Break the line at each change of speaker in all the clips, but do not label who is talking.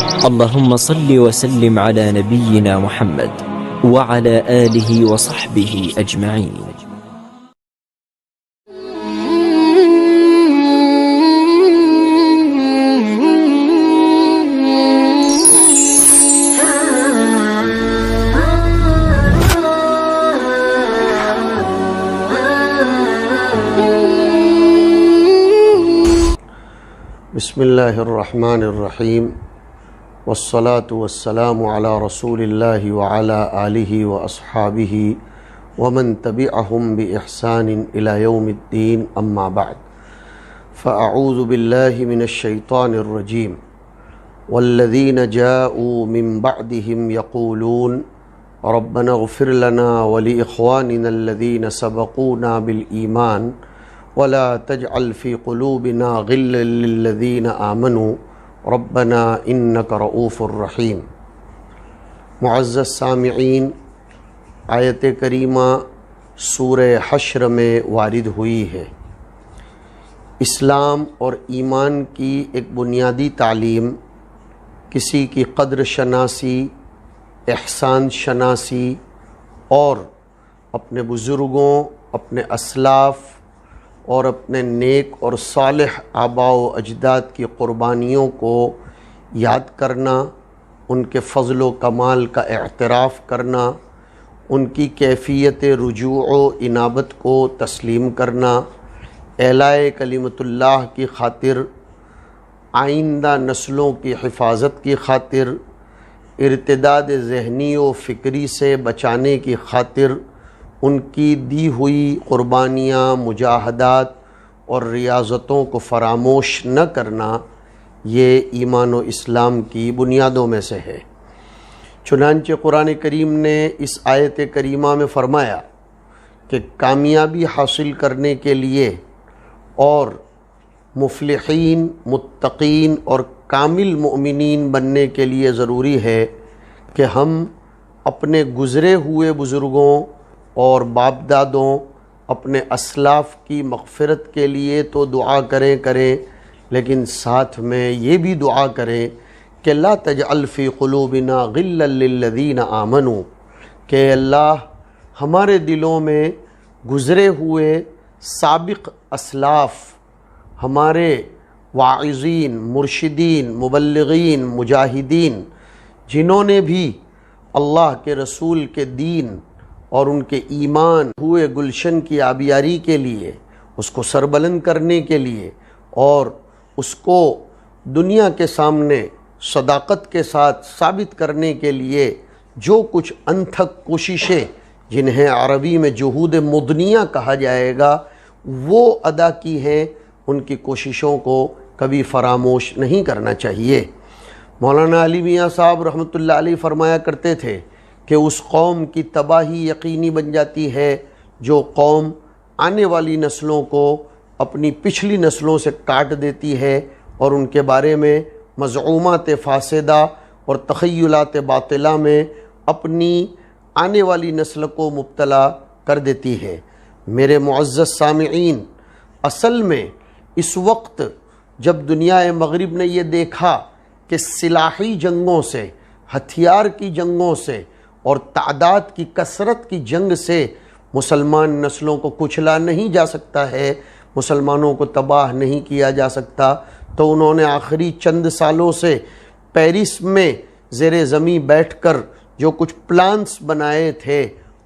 اللهم صل وسلم على نبينا محمد وعلى آله وصحبه أجمعين.
بسم اللہ الرحمن الرحیم والصلاة والسلام علی رسول اللہ وعلی آلہ واصحابہ ومن تبعہم بإحسان الی یوم الدین اما بعد فاعوذ باللہ من الشیطان الرجیم والذین جاءوا من بعدہم یقولون ربنا اغفر لنا ولإخواننا الذین سبقونا بالایمان ولا تجعل في قلوبنا غلا للذين آمنوا ربنا انك رؤوف رحیم۔ معزز سامعین، آیت کریمہ سورہ حشر میں وارد ہوئی ہے۔ اسلام اور ایمان کی ایک بنیادی تعلیم کسی کی قدر شناسی، احسان شناسی اور اپنے بزرگوں، اپنے اسلاف اور اپنے نیک اور صالح آباء و اجداد کی قربانیوں کو یاد کرنا، ان کے فضل و کمال کا اعتراف کرنا، ان کی کیفیت رجوع و انابت کو تسلیم کرنا، اعلاء کلمت اللہ کی خاطر، آئندہ نسلوں کی حفاظت کی خاطر، ارتداد ذہنی و فکری سے بچانے کی خاطر ان کی دی ہوئی قربانیاں، مجاہدات اور ریاضتوں کو فراموش نہ کرنا، یہ ایمان و اسلام کی بنیادوں میں سے ہے۔ چنانچہ قرآن کریم نے اس آیت کریمہ میں فرمایا کہ کامیابی حاصل کرنے کے لیے اور مفلحین، متقین اور کامل مؤمنین بننے کے لیے ضروری ہے کہ ہم اپنے گزرے ہوئے بزرگوں اور باپ دادوں، اپنے اسلاف کی مغفرت کے لیے تو دعا کریں لیکن ساتھ میں یہ بھی دعا کریں کہ لا تجعل فی قلوبنا غلا للذین آمنوا، کہ اللہ ہمارے دلوں میں گزرے ہوئے سابق اسلاف، ہمارے واعظین، مرشدین، مبلغین، مجاہدین، جنہوں نے بھی اللہ کے رسول کے دین اور ان کے ایمان ہوئے گلشن کی آبیاری کے لیے، اس کو سربلند کرنے کے لیے اور اس کو دنیا کے سامنے صداقت کے ساتھ ثابت کرنے کے لیے جو کچھ انتھک کوششیں، جنہیں عربی میں جہود مدنیہ کہا جائے گا، وہ ادا کی ہیں، ان کی کوششوں کو کبھی فراموش نہیں کرنا چاہیے۔ مولانا علی میاں صاحب رحمۃ اللہ علیہ فرمایا کرتے تھے کہ اس قوم کی تباہی یقینی بن جاتی ہے جو قوم آنے والی نسلوں کو اپنی پچھلی نسلوں سے کاٹ دیتی ہے اور ان کے بارے میں مزعومات فاسدہ اور تخیلات باطلہ میں اپنی آنے والی نسل کو مبتلا کر دیتی ہے۔ میرے معزز سامعین، اصل میں اس وقت جب دنیا مغرب نے یہ دیکھا کہ سلاحی جنگوں سے، ہتھیار کی جنگوں سے اور تعداد کی کثرت کی جنگ سے مسلمان نسلوں کو کچلا نہیں جا سکتا ہے، مسلمانوں کو تباہ نہیں کیا جا سکتا، تو انہوں نے آخری چند سالوں سے پیرس میں زیر زمین بیٹھ کر جو کچھ پلانس بنائے تھے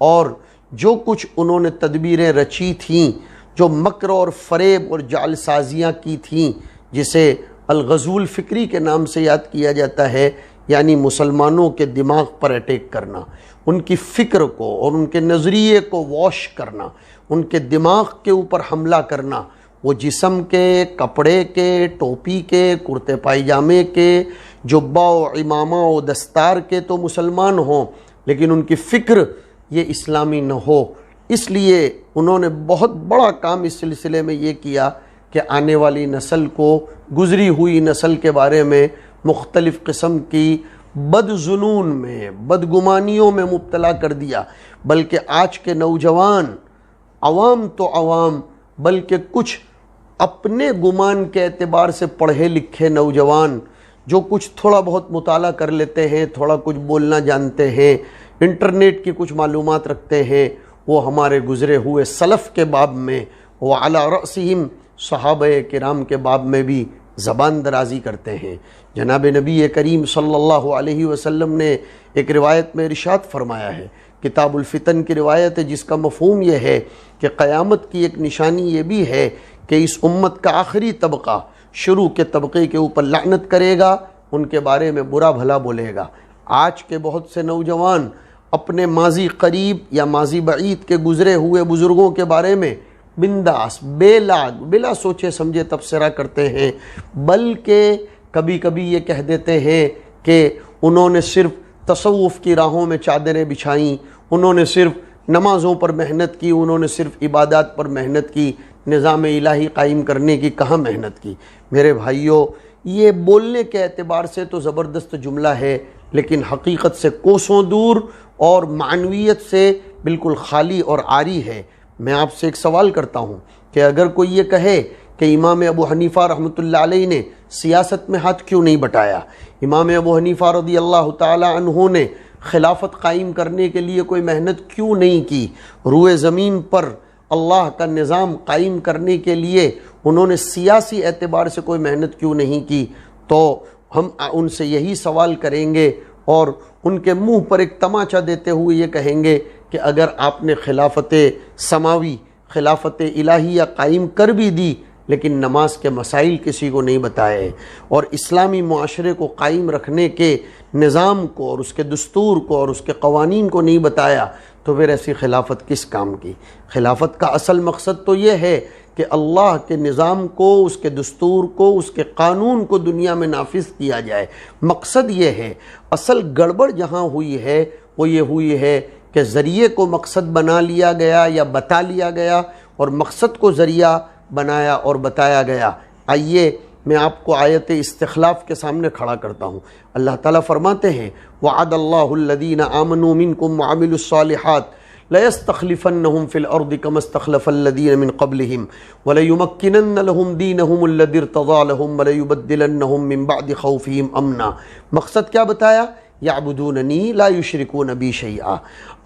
اور جو کچھ انہوں نے تدبیریں رچی تھیں، جو مکر اور فریب اور جعل سازیاں کی تھیں، جسے الغزو الفکری کے نام سے یاد کیا جاتا ہے، یعنی مسلمانوں کے دماغ پر اٹیک کرنا، ان کی فکر کو اور ان کے نظریے کو واش کرنا، ان کے دماغ کے اوپر حملہ کرنا، وہ جسم کے، کپڑے کے، ٹوپی کے، کرتے پائجامے کے، جبہ و امامہ و دستار کے تو مسلمان ہوں لیکن ان کی فکر یہ اسلامی نہ ہو۔ اس لیے انہوں نے بہت بڑا کام اس سلسلے میں یہ کیا کہ آنے والی نسل کو، گزری ہوئی نسل کے بارے میں مختلف قسم کی بدظنون میں، بدگمانیوں میں مبتلا کر دیا، بلکہ آج کے نوجوان، عوام تو عوام، بلکہ کچھ اپنے گمان کے اعتبار سے پڑھے لکھے نوجوان جو کچھ تھوڑا بہت مطالعہ کر لیتے ہیں، تھوڑا کچھ بولنا جانتے ہیں، انٹرنیٹ کی کچھ معلومات رکھتے ہیں، وہ ہمارے گزرے ہوئے سلف کے باب میں وعلی رأسہم صحابہ کرام کے باب میں بھی زبان درازی کرتے ہیں۔ جناب نبی کریم صلی اللہ علیہ وسلم نے ایک روایت میں ارشاد فرمایا ہے، کتاب الفتن کی روایت ہے، جس کا مفہوم یہ ہے کہ قیامت کی ایک نشانی یہ بھی ہے کہ اس امت کا آخری طبقہ شروع کے طبقے کے اوپر لعنت کرے گا، ان کے بارے میں برا بھلا بولے گا۔ آج کے بہت سے نوجوان اپنے ماضی قریب یا ماضی بعید کے گزرے ہوئے بزرگوں کے بارے میں بنداس بلا سوچے سمجھے تبصرہ کرتے ہیں، بلکہ کبھی کبھی یہ کہہ دیتے ہیں کہ انہوں نے صرف تصوف کی راہوں میں چادریں بچھائیں، انہوں نے صرف نمازوں پر محنت کی، انہوں نے صرف عبادات پر محنت کی، نظام الہی قائم کرنے کی کہاں محنت کی۔ میرے بھائیوں، یہ بولنے کے اعتبار سے تو زبردست جملہ ہے، لیکن حقیقت سے کوسوں دور اور معنویت سے بالکل خالی اور عاری ہے۔ میں آپ سے ایک سوال کرتا ہوں کہ اگر کوئی یہ کہے کہ امام ابو حنیفہ رحمۃ اللہ علیہ نے سیاست میں ہاتھ کیوں نہیں بٹایا، امام ابو حنیفہ رضی اللہ تعالی عنہ نے خلافت قائم کرنے کے لیے کوئی محنت کیوں نہیں کی، روئے زمین پر اللہ کا نظام قائم کرنے کے لیے انہوں نے سیاسی اعتبار سے کوئی محنت کیوں نہیں کی، تو ہم ان سے یہی سوال کریں گے اور ان کے منہ پر ایک تماچا دیتے ہوئے یہ کہیں گے کہ اگر آپ نے خلافت سماوی، خلافت الہیہ قائم کر بھی دی، لیکن نماز کے مسائل کسی کو نہیں بتائے اور اسلامی معاشرے کو قائم رکھنے کے نظام کو اور اس کے دستور کو اور اس کے قوانین کو نہیں بتایا، تو پھر ایسی خلافت کس کام کی؟ خلافت کا اصل مقصد تو یہ ہے کہ اللہ کے نظام کو، اس کے دستور کو، اس کے قانون کو دنیا میں نافذ کیا جائے۔ مقصد یہ ہے۔ اصل گڑبڑ جہاں ہوئی ہے وہ یہ ہوئی ہے کہ ذریعے کو مقصد بنا لیا گیا یا بتا لیا گیا اور مقصد کو ذریعہ بنایا اور بتایا گیا۔ آئیے میں آپ کو آیت استخلاف کے سامنے کھڑا کرتا ہوں۔ اللہ تعالیٰ فرماتے ہیں وعد اللہ الذین آمنوا منکم وعملوا الصالحات لَيَسْتَخْلِفَنَّهُمْ فِي الْأَرْضِ كَمَا اسْتَخْلَفَ الَّذِينَ مِنْ قَبْلِهِمْ وَلَيُمَكِّنَنَّ لَهُمْ دِينَهُمُ الَّذِي ارْتَضَىٰ لَهُمْ وَلَيُبَدِّلَنَّهُمْ مِنْ بَعْدِ خَوْفِهِمْ أَمْنًا۔ مقصد کیا بتایا؟ يَعْبُدُونَنِي لَا يُشْرِكُونَ بِي شَيْئًا۔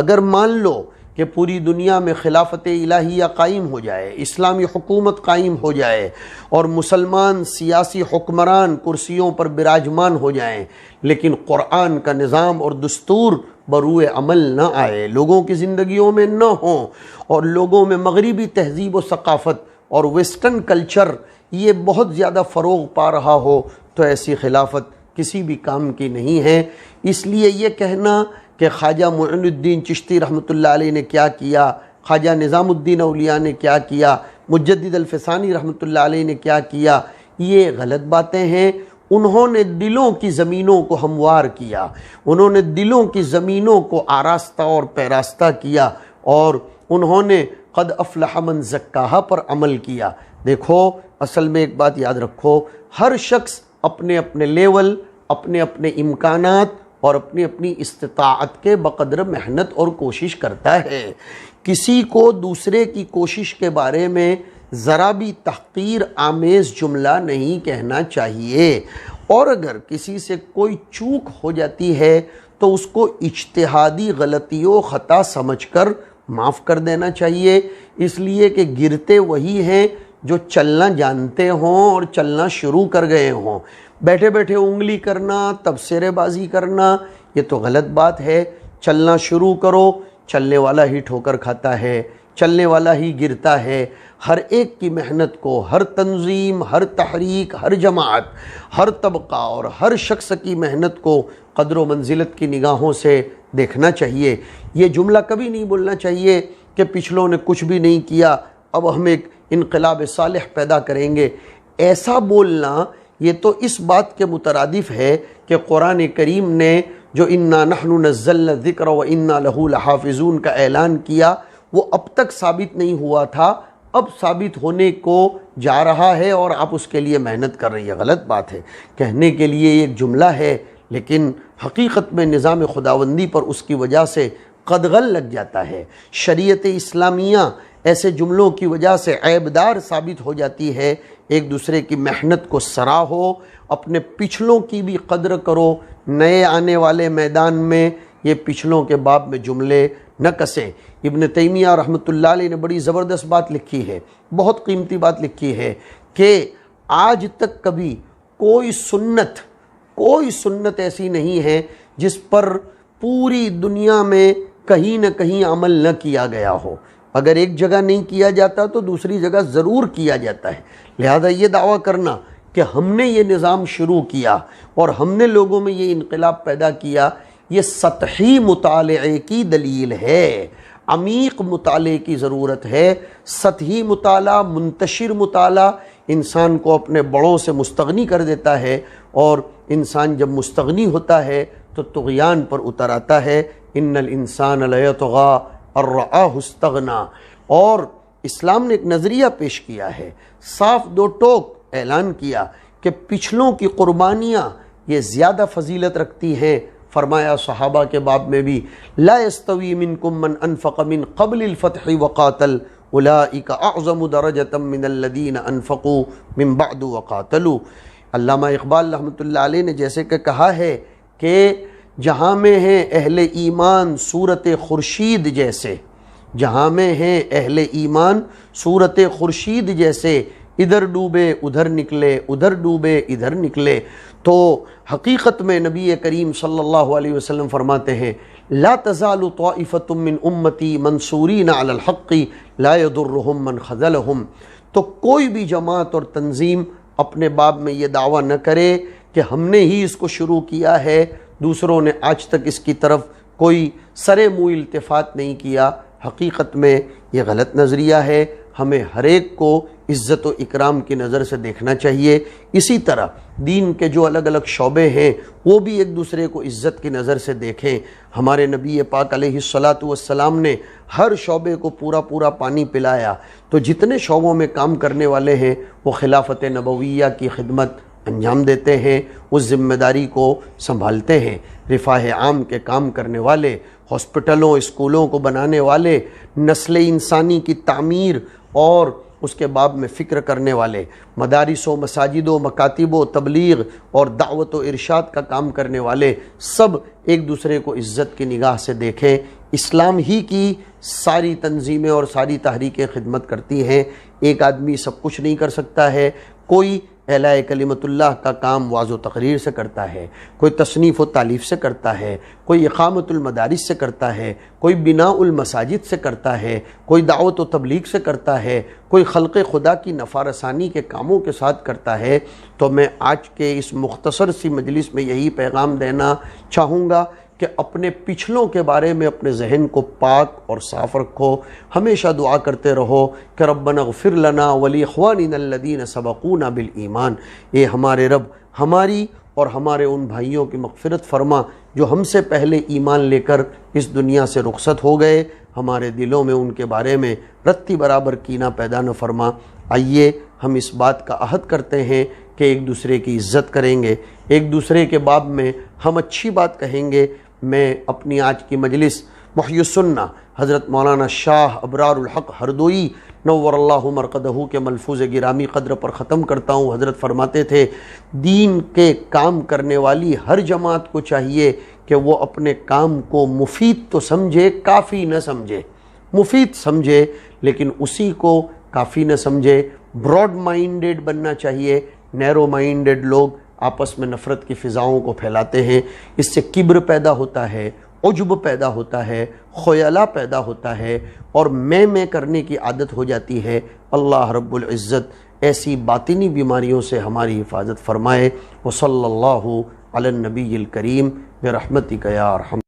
اگر مان لو کہ پوری دنیا میں خلافت الہیہ قائم ہو جائے، اسلامی حکومت قائم ہو جائے اور مسلمان سیاسی حکمران کرسیوں پر براجمان ہو جائیں، لیکن قرآن کا نظام اور دستور بروئے عمل نہ آئے، لوگوں کی زندگیوں میں نہ ہوں، اور لوگوں میں مغربی تہذیب و ثقافت اور ویسٹرن کلچر یہ بہت زیادہ فروغ پا رہا ہو، تو ایسی خلافت کسی بھی کام کی نہیں ہے۔ اس لیے یہ کہنا کہ خواجہ معین الدین چشتی رحمۃ اللہ علیہ نے کیا کیا، خواجہ نظام الدین اولیاء نے کیا کیا، مجدد الفسانی رحمۃ اللہ علیہ نے کیا کیا، یہ غلط باتیں ہیں۔ انہوں نے دلوں کی زمینوں کو ہموار کیا، انہوں نے دلوں کی زمینوں کو آراستہ اور پیراستہ کیا، اور انہوں نے قد افلح من زکاہا پر عمل کیا۔ دیکھو، اصل میں ایک بات یاد رکھو، ہر شخص اپنے اپنے لیول، اپنے اپنے امکانات اور اپنی اپنی استطاعت کے بقدر محنت اور کوشش کرتا ہے۔ کسی کو دوسرے کی کوشش کے بارے میں ذرا بھی تحقیر آمیز جملہ نہیں کہنا چاہیے، اور اگر کسی سے کوئی چوک ہو جاتی ہے تو اس کو اجتہادی غلطی و خطا سمجھ کر معاف کر دینا چاہیے، اس لیے کہ گرتے وہی ہیں جو چلنا جانتے ہوں اور چلنا شروع کر گئے ہوں۔ بیٹھے بیٹھے انگلی کرنا، تبصرے بازی کرنا، یہ تو غلط بات ہے۔ چلنا شروع کرو، چلنے والا ہی ٹھوکر کھاتا ہے، چلنے والا ہی گرتا ہے۔ ہر ایک کی محنت کو، ہر تنظیم، ہر تحریک، ہر جماعت، ہر طبقہ اور ہر شخص کی محنت کو قدر و منزلت کی نگاہوں سے دیکھنا چاہیے۔ یہ جملہ کبھی نہیں بولنا چاہیے کہ پچھلوں نے کچھ بھی نہیں کیا، اب ہم ایک انقلاب صالح پیدا کریں گے۔ ایسا بولنا یہ تو اس بات کے مترادف ہے کہ قرآن کریم نے جو انا نحن نزلنا الذکر و انا لہ لحافظون کا اعلان کیا، وہ اب تک ثابت نہیں ہوا تھا، اب ثابت ہونے کو جا رہا ہے اور آپ اس کے لیے محنت کر رہی ہے۔ غلط بات ہے، کہنے کے لیے ایک جملہ ہے، لیکن حقیقت میں نظام خداوندی پر اس کی وجہ سے قدغن لگ جاتا ہے۔ شریعت اسلامیہ ایسے جملوں کی وجہ سے عیبدار ثابت ہو جاتی ہے۔ ایک دوسرے کی محنت کو سراہو، اپنے پچھلوں کی بھی قدر کرو، نئے آنے والے میدان میں یہ پچھلوں کے باب میں جملے نہ کسیں۔ ابن تیمیہ رحمۃ اللہ علیہ نے بڑی زبردست بات لکھی ہے، بہت قیمتی بات لکھی ہے کہ آج تک کبھی کوئی سنت ایسی نہیں ہے جس پر پوری دنیا میں کہیں نہ کہیں عمل نہ کیا گیا ہو۔ اگر ایک جگہ نہیں کیا جاتا تو دوسری جگہ ضرور کیا جاتا ہے۔ لہذا یہ دعویٰ کرنا کہ ہم نے یہ نظام شروع کیا اور ہم نے لوگوں میں یہ انقلاب پیدا کیا، یہ سطحی مطالعے کی دلیل ہے۔ عمیق مطالعے کی ضرورت ہے۔ سطحی مطالعہ، منتشر مطالعہ انسان کو اپنے بڑوں سے مستغنی کر دیتا ہے، اور انسان جب مستغنی ہوتا ہے تو طغیان پر اتر آتا ہے۔ ان الانسان لیطغی ان رآہ استغنی۔ اور اسلام نے ایک نظریہ پیش کیا ہے، صاف دو ٹوک اعلان کیا کہ پچھلوں کی قربانیاں یہ زیادہ فضیلت رکھتی ہیں۔ فرمایا صحابہ کے باب میں بھی، لا یستوی منکم من انفق من قبل الفتح وقاتل اولئک اعظم درجۃ من الذین انفقوا من بعد وقاتلوا۔ علامہ اقبال رحمۃ اللہ علیہ نے جیسے کہ کہا ہے کہ جہاں میں ہیں اہل ایمان صورت خورشید جیسے، جہاں میں ہیں اہل ایمان صورت خورشید جیسے، ادھر ڈوبے ادھر نکلے، ادھر ڈوبے ادھر نکلے۔ تو حقیقت میں نبی کریم صلی اللہ علیہ وسلم فرماتے ہیں، لا تزال طائفۃ من امتی منصورین علی الحق لا یضرهم من خذلهم۔ تو کوئی بھی جماعت اور تنظیم اپنے باب میں یہ دعویٰ نہ کرے کہ ہم نے ہی اس کو شروع کیا ہے، دوسروں نے آج تک اس کی طرف کوئی سر منہ التفات نہیں کیا۔ حقیقت میں یہ غلط نظریہ ہے۔ ہمیں ہر ایک کو عزت و اکرام کی نظر سے دیکھنا چاہیے۔ اسی طرح دین کے جو الگ الگ شعبے ہیں وہ بھی ایک دوسرے کو عزت کی نظر سے دیکھیں۔ ہمارے نبی پاک علیہ الصلاۃ والسلام نے ہر شعبے کو پورا پانی پلایا۔ تو جتنے شعبوں میں کام کرنے والے ہیں وہ خلافت نبویہ کی خدمت انجام دیتے ہیں، اس ذمہ داری کو سنبھالتے ہیں۔ رفاہ عام کے کام کرنے والے، ہاسپٹلوں اسکولوں کو بنانے والے، نسل انسانی کی تعمیر اور اس کے باب میں فکر کرنے والے، مدارس و مساجد و مکاتب و تبلیغ اور دعوت و ارشاد کا کام کرنے والے، سب ایک دوسرے کو عزت کی نگاہ سے دیکھیں۔ اسلام ہی کی ساری تنظیمیں اور ساری تحریکیں خدمت کرتی ہیں۔ ایک آدمی سب کچھ نہیں کر سکتا ہے۔ کوئی اعلاء کلمت اللہ کا کام وعظ و تقریر سے کرتا ہے، کوئی تصنیف و تالیف سے کرتا ہے، کوئی اقامت المدارس سے کرتا ہے، کوئی بناء المساجد سے کرتا ہے، کوئی دعوت و تبلیغ سے کرتا ہے، کوئی خلق خدا کی نفع رسانی کے کاموں کے ساتھ کرتا ہے۔ تو میں آج کے اس مختصر سی مجلس میں یہی پیغام دینا چاہوں گا کہ اپنے پچھلوں کے بارے میں اپنے ذہن کو پاک اور صاف رکھو۔ ہمیشہ دعا کرتے رہو کہ ربنا اغفر لنا ولاخواننا الذین سبقونا بالایمان۔ اے ہمارے رب، ہماری اور ہمارے ان بھائیوں کی مغفرت فرما جو ہم سے پہلے ایمان لے کر اس دنیا سے رخصت ہو گئے۔ ہمارے دلوں میں ان کے بارے میں رتی برابر کینہ پیدا نہ فرما۔ آئیے ہم اس بات کا عہد کرتے ہیں کہ ایک دوسرے کی عزت کریں گے، ایک دوسرے کے باب میں ہم اچھی بات کہیں گے۔ میں اپنی آج کی مجلس محی السنہ حضرت مولانا شاہ ابرار الحق ہردوئی نور اللہ مرقدہ کے ملفوظ گرامی قدر پر ختم کرتا ہوں۔ حضرت فرماتے تھے، دین کے کام کرنے والی ہر جماعت کو چاہیے کہ وہ اپنے کام کو مفید تو سمجھے، کافی نہ سمجھے۔ مفید سمجھے لیکن اسی کو کافی نہ سمجھے۔ براڈ مائنڈڈ بننا چاہیے۔ نیرو مائنڈڈ لوگ آپس میں نفرت کی فضاؤں کو پھیلاتے ہیں، اس سے کبر پیدا ہوتا ہے، عجب پیدا ہوتا ہے، خیالہ پیدا ہوتا ہے اور میں کرنے کی عادت ہو جاتی ہے۔ اللہ رب العزت ایسی باطنی بیماریوں سے ہماری حفاظت فرمائے۔ وصلی اللہ علی النبی الکریم برحمتک یا ارحم